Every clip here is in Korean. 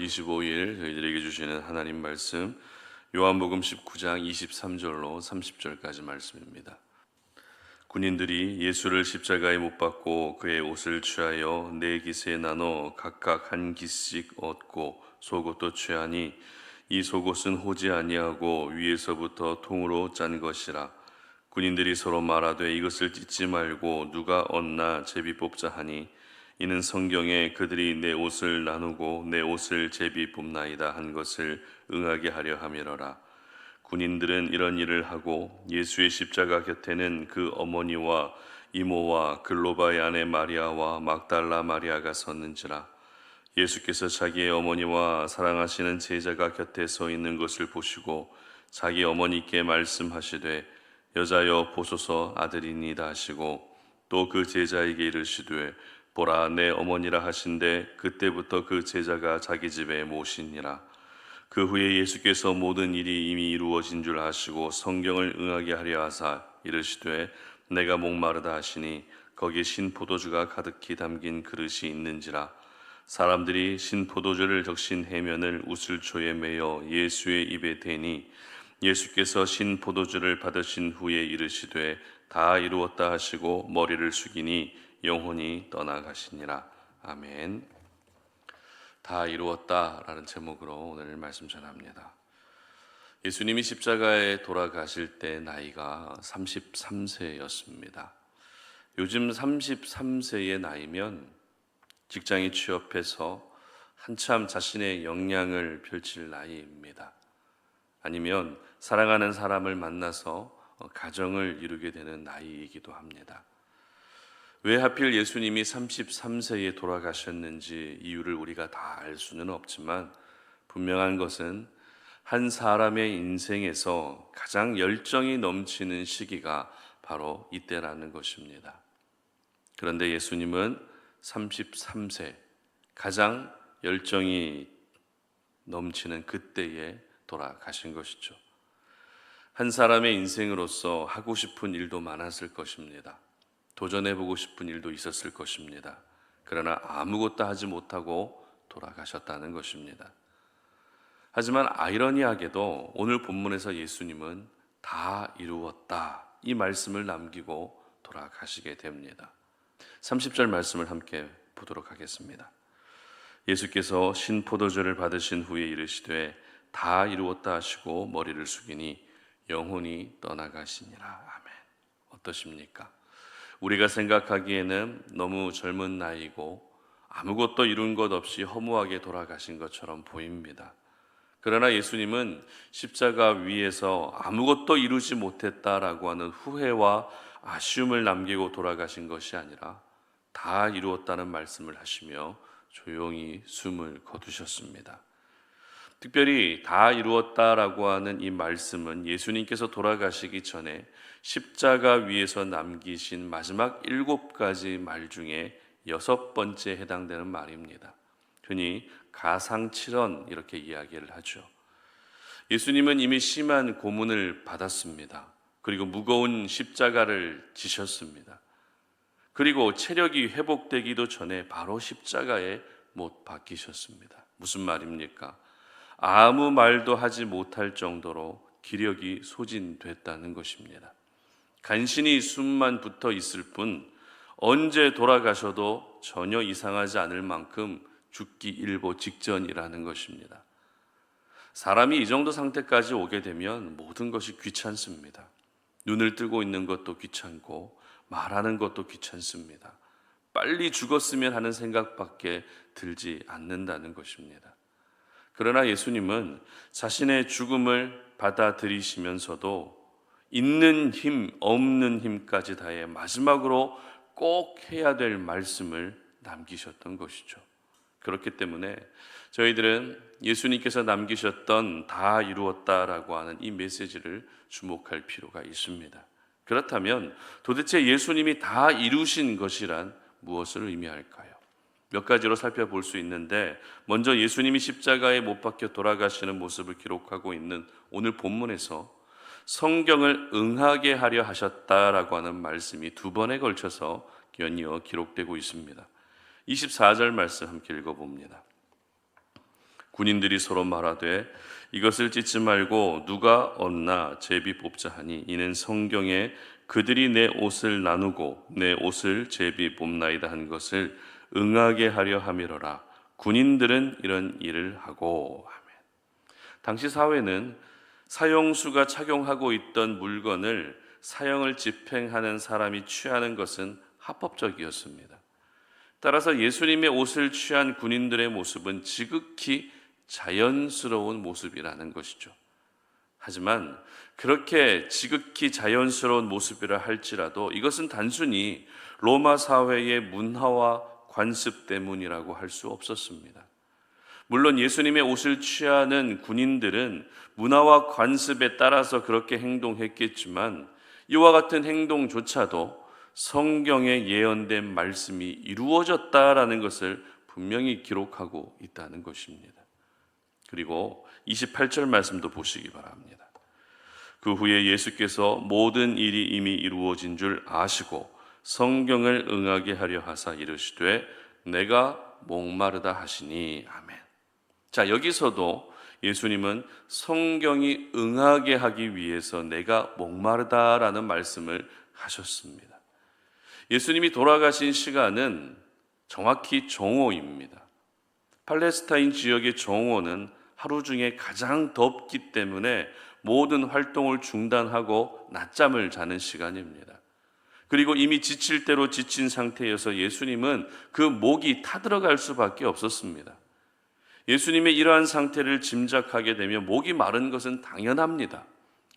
25일 저희들에게 주시는 하나님 말씀 요한복음 19장 23절로 30절까지 말씀입니다. 군인들이 예수를 십자가에 못 박고 그의 옷을 취하여 네 깃에 나눠 각각 한 깃씩 얻고 속옷도 취하니 이 속옷은 호지 아니하고 위에서부터 통으로 짠 것이라. 군인들이 서로 말하되 이것을 찢지 말고 누가 얻나 제비 뽑자 하니 이는 성경에 그들이 내 옷을 나누고 내 옷을 제비 뽑나이다 한 것을 응하게 하려 함이로라. 군인들은 이런 일을 하고 예수의 십자가 곁에는 그 어머니와 이모와 글로바의 아내 마리아와 막달라 마리아가 섰는지라. 예수께서 자기의 어머니와 사랑하시는 제자가 곁에 서 있는 것을 보시고 자기 어머니께 말씀하시되 여자여 보소서 아들이니이다 하시고 또 그 제자에게 이르시되 보라 내 어머니라 하신대 그때부터 그 제자가 자기 집에 모시니라. 그 후에 예수께서 모든 일이 이미 이루어진 줄 아시고 성경을 응하게 하려 하사 이르시되 내가 목마르다 하시니 거기 신 포도주가 가득히 담긴 그릇이 있는지라. 사람들이 신 포도주를 적신 해면을 우슬초에 매어 예수의 입에 대니 예수께서 신 포도주를 받으신 후에 이르시되 다 이루었다 하시고 머리를 숙이니 영혼이 떠나가시니라. 아멘. 다 이루었다라는 제목으로 오늘 말씀 전합니다. 예수님이 십자가에 돌아가실 때 나이가 33세였습니다. 요즘 33세의 나이면 직장에 취업해서 한참 자신의 역량을 펼칠 나이입니다. 아니면 사랑하는 사람을 만나서 가정을 이루게 되는 나이이기도 합니다. 왜 하필 예수님이 33세에 돌아가셨는지 이유를 우리가 다 알 수는 없지만 분명한 것은 한 사람의 인생에서 가장 열정이 넘치는 시기가 바로 이때라는 것입니다. 그런데 예수님은 33세 가장 열정이 넘치는 그때에 돌아가신 것이죠. 한 사람의 인생으로서 하고 싶은 일도 많았을 것입니다. 도전해보고 싶은 일도 있었을 것입니다. 그러나 아무것도 하지 못하고 돌아가셨다는 것입니다. 하지만 아이러니하게도 오늘 본문에서 예수님은 다 이루었다 이 말씀을 남기고 돌아가시게 됩니다. 30절 말씀을 함께 보도록 하겠습니다. 예수께서 신 포도주를 받으신 후에 이르시되 다 이루었다 하시고 머리를 숙이니 영혼이 떠나가시니라. 아멘. 어떠십니까? 우리가 생각하기에는 너무 젊은 나이고 아무것도 이룬 것 없이 허무하게 돌아가신 것처럼 보입니다. 그러나 예수님은 십자가 위에서 아무것도 이루지 못했다라고 하는 후회와 아쉬움을 남기고 돌아가신 것이 아니라 다 이루었다는 말씀을 하시며 조용히 숨을 거두셨습니다. 특별히 다 이루었다라고 하는 이 말씀은 예수님께서 돌아가시기 전에 십자가 위에서 남기신 마지막 7가지 말 중에 6번째에 해당되는 말입니다. 흔히 가상칠언 이렇게 이야기를 하죠. 예수님은 이미 심한 고문을 받았습니다. 그리고 무거운 십자가를 지셨습니다. 그리고 체력이 회복되기도 전에 바로 십자가에 못 박히셨습니다. 무슨 말입니까? 아무 말도 하지 못할 정도로 기력이 소진됐다는 것입니다. 간신히 숨만 붙어 있을 뿐 언제 돌아가셔도 전혀 이상하지 않을 만큼 죽기 일보 직전이라는 것입니다. 사람이 이 정도 상태까지 오게 되면 모든 것이 귀찮습니다. 눈을 뜨고 있는 것도 귀찮고 말하는 것도 귀찮습니다. 빨리 죽었으면 하는 생각밖에 들지 않는다는 것입니다. 그러나 예수님은 자신의 죽음을 받아들이시면서도 있는 힘, 없는 힘까지 다해 마지막으로 꼭 해야 될 말씀을 남기셨던 것이죠. 그렇기 때문에 저희들은 예수님께서 남기셨던 다 이루었다라고 하는 이 메시지를 주목할 필요가 있습니다. 그렇다면 도대체 예수님이 다 이루신 것이란 무엇을 의미할까요? 몇 가지로 살펴볼 수 있는데 먼저 예수님이 십자가에 못 박혀 돌아가시는 모습을 기록하고 있는 오늘 본문에서 성경을 응하게 하려 하셨다라고 하는 말씀이 2번에 걸쳐서 연이어 기록되고 있습니다. 24절 말씀 함께 읽어봅니다. 군인들이 서로 말하되 이것을 찢지 말고 누가 얻나 제비 뽑자 하니 이는 성경에 그들이 내 옷을 나누고 내 옷을 제비 뽑나이다 한 것을 응하게 하려 함이로라. 군인들은 이런 일을 하고 하면. 당시 사회는 사형수가 착용하고 있던 물건을 사형을 집행하는 사람이 취하는 것은 합법적이었습니다. 따라서 예수님의 옷을 취한 군인들의 모습은 지극히 자연스러운 모습이라는 것이죠. 하지만 그렇게 지극히 자연스러운 모습이라 할지라도 이것은 단순히 로마 사회의 문화와 관습 때문이라고 할 수 없었습니다. 물론 예수님의 옷을 취하는 군인들은 문화와 관습에 따라서 그렇게 행동했겠지만 이와 같은 행동조차도 성경에 예언된 말씀이 이루어졌다라는 것을 분명히 기록하고 있다는 것입니다. 그리고 28절 말씀도 보시기 바랍니다. 그 후에 예수께서 모든 일이 이미 이루어진 줄 아시고 성경을 응하게 하려 하사 이르시되 내가 목마르다 하시니 아멘. 자, 여기서도 예수님은 성경이 응하게 하기 위해서 내가 목마르다라는 말씀을 하셨습니다. 예수님이 돌아가신 시간은 정확히 정오입니다. 팔레스타인 지역의 정오는 하루 중에 가장 덥기 때문에 모든 활동을 중단하고 낮잠을 자는 시간입니다. 그리고 이미 지칠 대로 지친 상태여서 예수님은 그 목이 타들어갈 수밖에 없었습니다. 예수님의 이러한 상태를 짐작하게 되면 목이 마른 것은 당연합니다.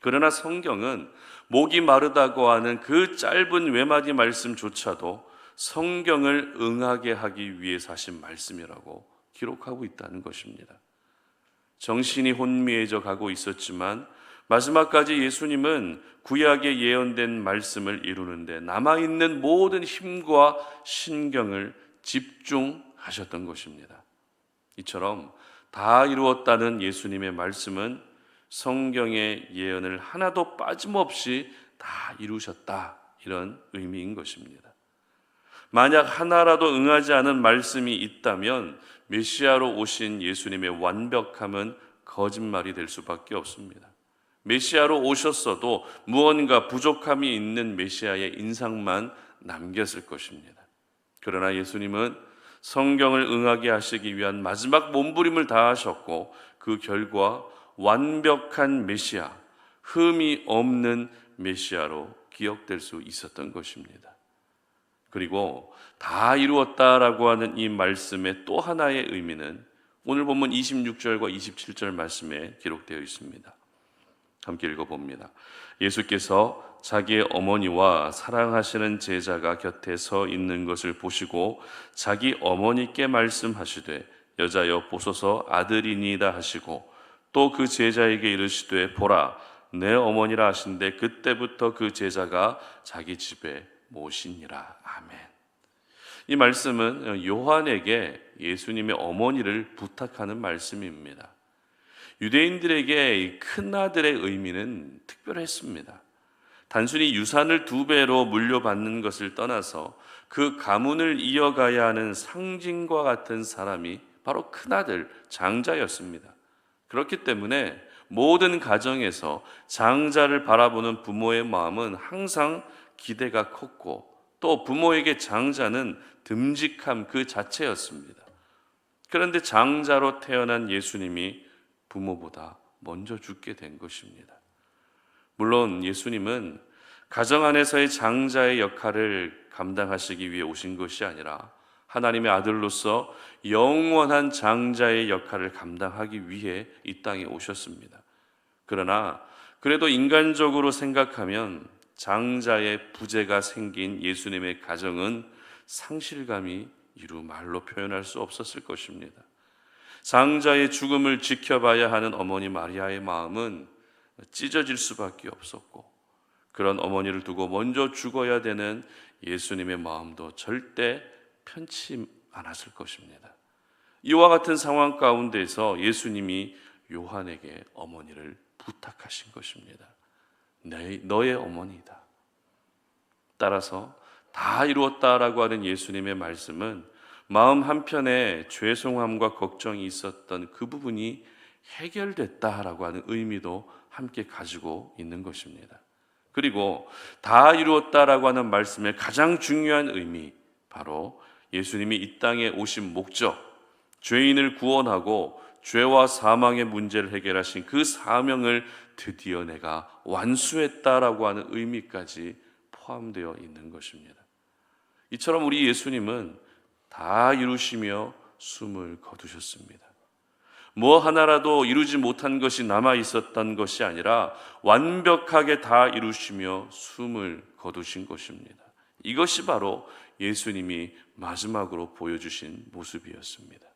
그러나 성경은 목이 마르다고 하는 그 짧은 외마디 말씀조차도 성경을 응하게 하기 위해서 하신 말씀이라고 기록하고 있다는 것입니다. 정신이 혼미해져 가고 있었지만 마지막까지 예수님은 구약에 예언된 말씀을 이루는데 남아있는 모든 힘과 신경을 집중하셨던 것입니다. 이처럼 다 이루었다는 예수님의 말씀은 성경의 예언을 하나도 빠짐없이 다 이루셨다, 이런 의미인 것입니다. 만약 하나라도 응하지 않은 말씀이 있다면 메시아로 오신 예수님의 완벽함은 거짓말이 될 수밖에 없습니다. 메시아로 오셨어도 무언가 부족함이 있는 메시아의 인상만 남겼을 것입니다. 그러나 예수님은 성경을 응하게 하시기 위한 마지막 몸부림을 다하셨고 그 결과 완벽한 메시아, 흠이 없는 메시아로 기억될 수 있었던 것입니다. 그리고 다 이루었다라고 하는 이 말씀의 또 하나의 의미는 오늘 본문 26절과 27절 말씀에 기록되어 있습니다. 함께 읽어봅니다. 예수께서 자기의 어머니와 사랑하시는 제자가 곁에 서 있는 것을 보시고 자기 어머니께 말씀하시되 여자여 보소서 아들이니이다 하시고 또 그 제자에게 이르시되 보라 내 어머니라 하신데 그때부터 그 제자가 자기 집에 모시니라. 아멘. 이 말씀은 요한에게 예수님의 어머니를 부탁하는 말씀입니다. 유대인들에게 큰아들의 의미는 특별했습니다. 단순히 유산을 2배로 물려받는 것을 떠나서 그 가문을 이어가야 하는 상징과 같은 사람이 바로 큰아들, 장자였습니다. 그렇기 때문에 모든 가정에서 장자를 바라보는 부모의 마음은 항상 기대가 컸고 또 부모에게 장자는 듬직함 그 자체였습니다. 그런데 장자로 태어난 예수님이 부모보다 먼저 죽게 된 것입니다. 물론 예수님은 가정 안에서의 장자의 역할을 감당하시기 위해 오신 것이 아니라 하나님의 아들로서 영원한 장자의 역할을 감당하기 위해 이 땅에 오셨습니다. 그러나 그래도 인간적으로 생각하면 장자의 부재가 생긴 예수님의 가정은 상실감이 이루 말로 표현할 수 없었을 것입니다. 장자의 죽음을 지켜봐야 하는 어머니 마리아의 마음은 찢어질 수밖에 없었고 그런 어머니를 두고 먼저 죽어야 되는 예수님의 마음도 절대 편치 않았을 것입니다. 이와 같은 상황 가운데서 예수님이 요한에게 어머니를 부탁하신 것입니다. 너의 어머니다. 따라서 다 이루었다라고 하는 예수님의 말씀은 마음 한편에 죄송함과 걱정이 있었던 그 부분이 해결됐다라고 하는 의미도 함께 가지고 있는 것입니다. 그리고 다 이루었다라고 하는 말씀의 가장 중요한 의미, 바로 예수님이 이 땅에 오신 목적, 죄인을 구원하고 죄와 사망의 문제를 해결하신 그 사명을 드디어 내가 완수했다라고 하는 의미까지 포함되어 있는 것입니다. 이처럼 우리 예수님은 다 이루시며 숨을 거두셨습니다. 뭐 하나라도 이루지 못한 것이 남아 있었던 것이 아니라 완벽하게 다 이루시며 숨을 거두신 것입니다. 이것이 바로 예수님이 마지막으로 보여주신 모습이었습니다.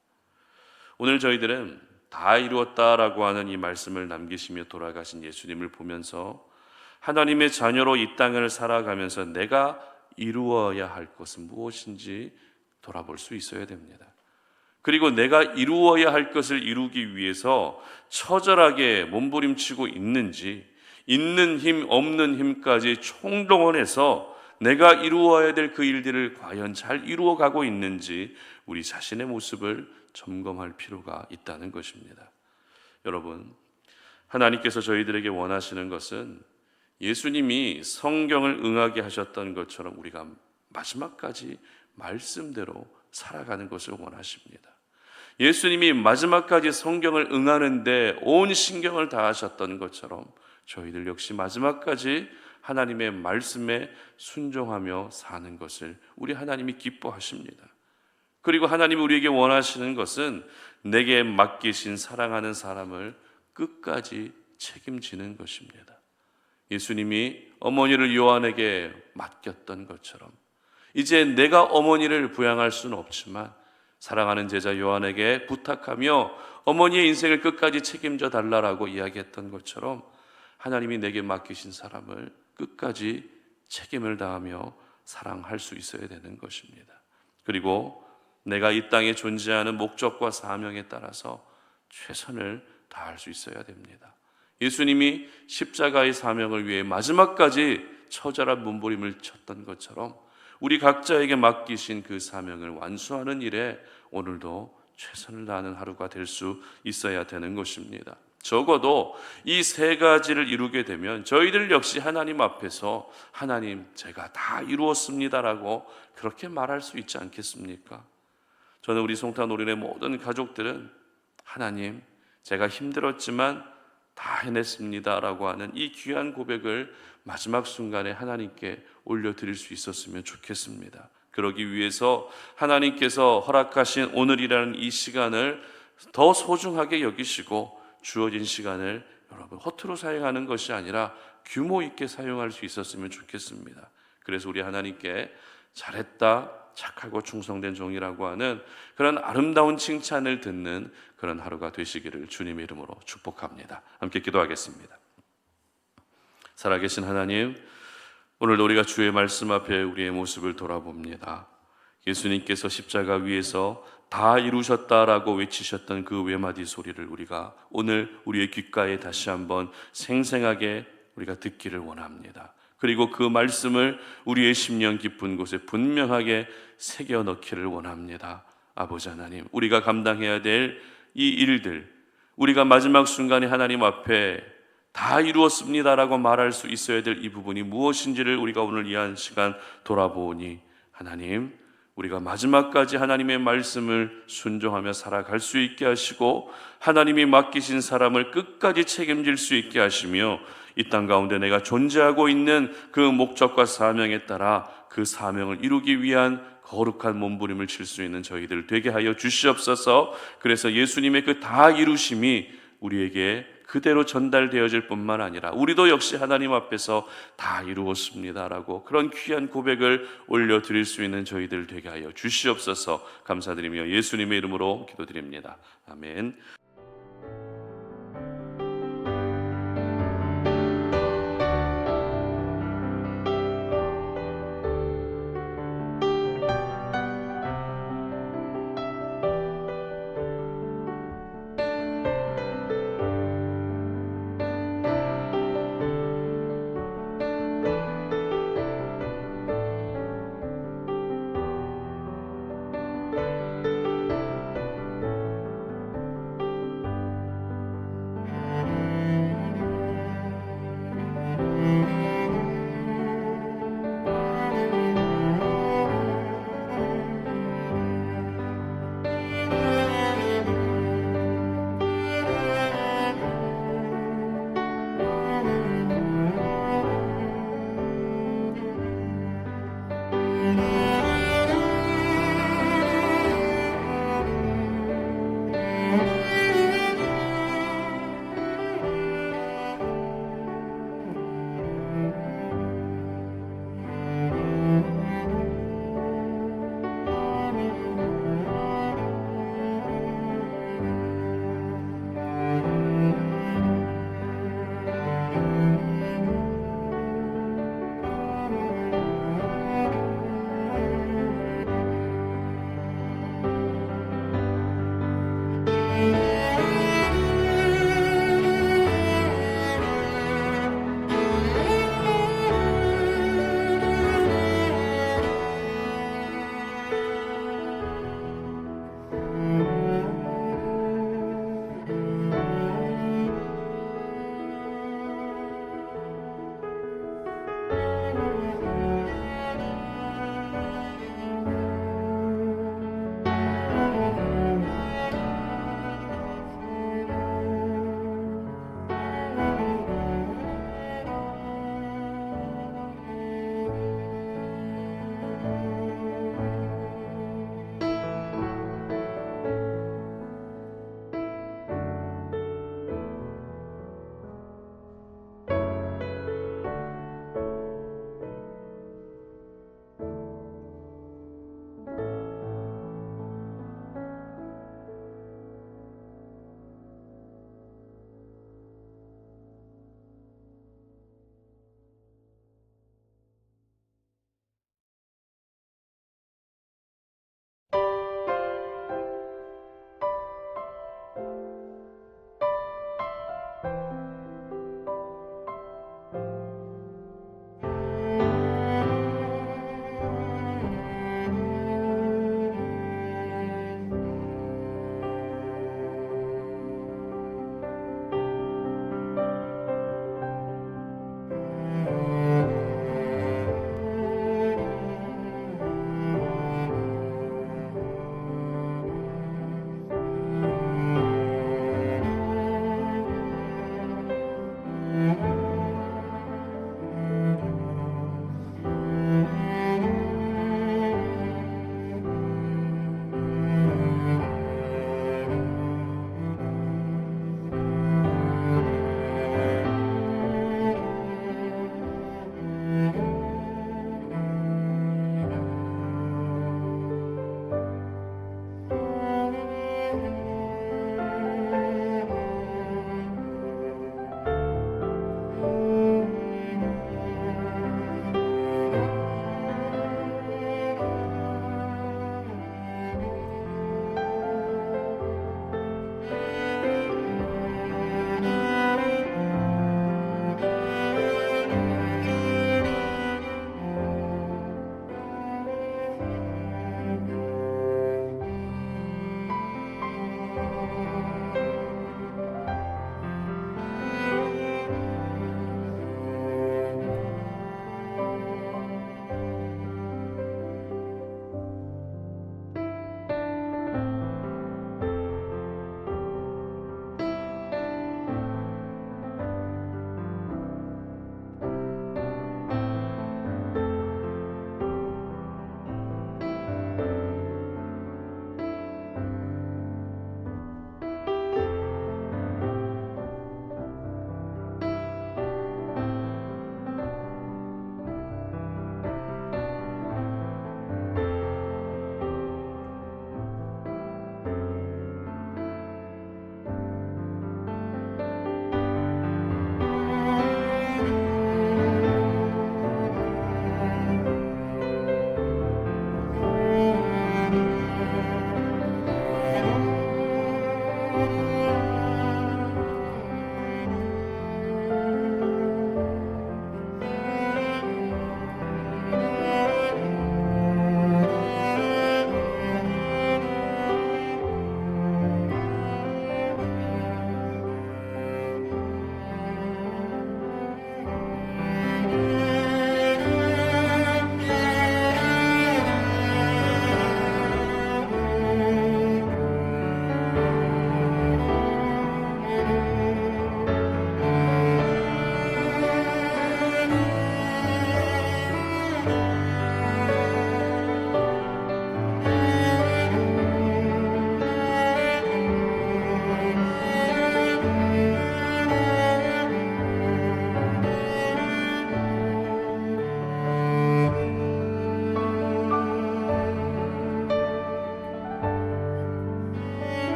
오늘 저희들은 다 이루었다라고 하는 이 말씀을 남기시며 돌아가신 예수님을 보면서 하나님의 자녀로 이 땅을 살아가면서 내가 이루어야 할 것은 무엇인지 돌아볼 수 있어야 됩니다. 그리고 내가 이루어야 할 것을 이루기 위해서 처절하게 몸부림치고 있는지, 있는 힘 없는 힘까지 총동원해서 내가 이루어야 될 그 일들을 과연 잘 이루어가고 있는지 우리 자신의 모습을 점검할 필요가 있다는 것입니다. 여러분, 하나님께서 저희들에게 원하시는 것은 예수님이 성경을 응하게 하셨던 것처럼 우리가 마지막까지 말씀대로 살아가는 것을 원하십니다. 예수님이 마지막까지 성경을 응하는데 온 신경을 다하셨던 것처럼 저희들 역시 마지막까지 하나님의 말씀에 순종하며 사는 것을 우리 하나님이 기뻐하십니다. 그리고 하나님이 우리에게 원하시는 것은 내게 맡기신 사랑하는 사람을 끝까지 책임지는 것입니다. 예수님이 어머니를 요한에게 맡겼던 것처럼 이제 내가 어머니를 부양할 수는 없지만 사랑하는 제자 요한에게 부탁하며 어머니의 인생을 끝까지 책임져 달라고 이야기했던 것처럼 하나님이 내게 맡기신 사람을 끝까지 책임을 다하며 사랑할 수 있어야 되는 것입니다. 그리고 내가 이 땅에 존재하는 목적과 사명에 따라서 최선을 다할 수 있어야 됩니다. 예수님이 십자가의 사명을 위해 마지막까지 처절한 몸부림을 쳤던 것처럼 우리 각자에게 맡기신 그 사명을 완수하는 일에 오늘도 최선을 다하는 하루가 될 수 있어야 되는 것입니다. 적어도 이 세 가지를 이루게 되면 저희들 역시 하나님 앞에서 하나님 제가 다 이루었습니다라고 그렇게 말할 수 있지 않겠습니까? 저는 우리 송타 노린의 모든 가족들은 하나님 제가 힘들었지만 다 해냈습니다라고 하는 이 귀한 고백을 마지막 순간에 하나님께 올려드릴 수 있었으면 좋겠습니다. 그러기 위해서 하나님께서 허락하신 오늘이라는 이 시간을 더 소중하게 여기시고 주어진 시간을 여러분 허투루 사용하는 것이 아니라 규모 있게 사용할 수 있었으면 좋겠습니다. 그래서 우리 하나님께 잘했다, 착하고 충성된 종이라고 하는 그런 아름다운 칭찬을 듣는 그런 하루가 되시기를 주님의 이름으로 축복합니다. 함께 기도하겠습니다. 살아계신 하나님, 오늘도 우리가 주의 말씀 앞에 우리의 모습을 돌아봅니다. 예수님께서 십자가 위에서 다 이루셨다라고 외치셨던 그 외마디 소리를 우리가 오늘 우리의 귓가에 다시 한번 생생하게 우리가 듣기를 원합니다. 그리고 그 말씀을 우리의 심령 깊은 곳에 분명하게 새겨 넣기를 원합니다. 아버지 하나님, 우리가 감당해야 될 이 일들, 우리가 마지막 순간에 하나님 앞에 다 이루었습니다라고 말할 수 있어야 될 이 부분이 무엇인지를 우리가 오늘 이 한 시간 돌아보니 하나님, 우리가 마지막까지 하나님의 말씀을 순종하며 살아갈 수 있게 하시고 하나님이 맡기신 사람을 끝까지 책임질 수 있게 하시며 이 땅 가운데 내가 존재하고 있는 그 목적과 사명에 따라 그 사명을 이루기 위한 거룩한 몸부림을 칠 수 있는 저희들 되게 하여 주시옵소서. 그래서 예수님의 그 다 이루심이 우리에게 그대로 전달되어질 뿐만 아니라 우리도 역시 하나님 앞에서 다 이루었습니다라고 그런 귀한 고백을 올려드릴 수 있는 저희들 되게 하여 주시옵소서. 감사드리며 예수님의 이름으로 기도드립니다. 아멘.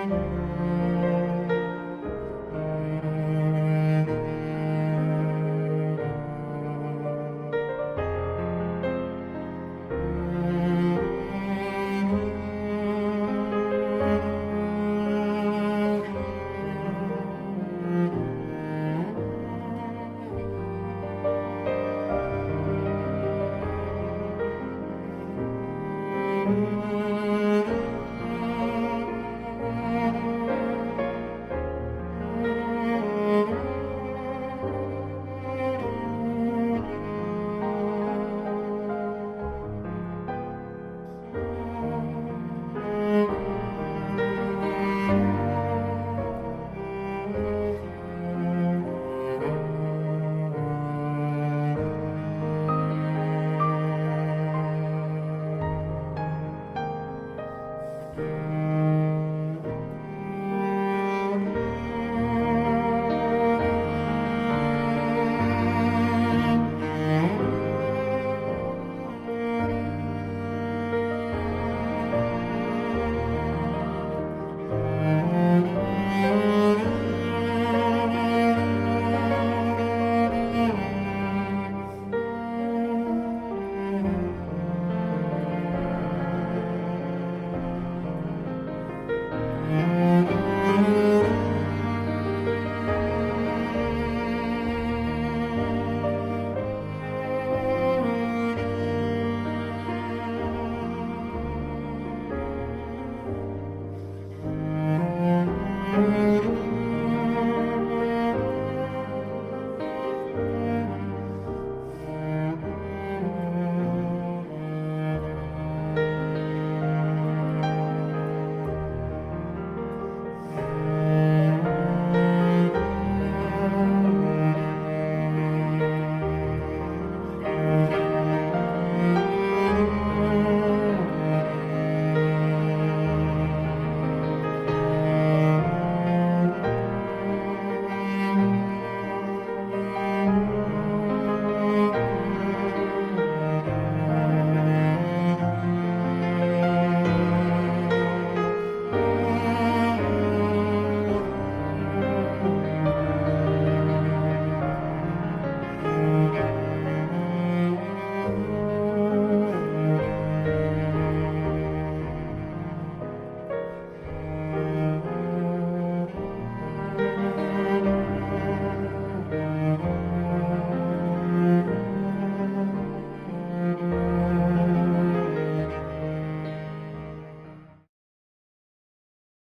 하나님을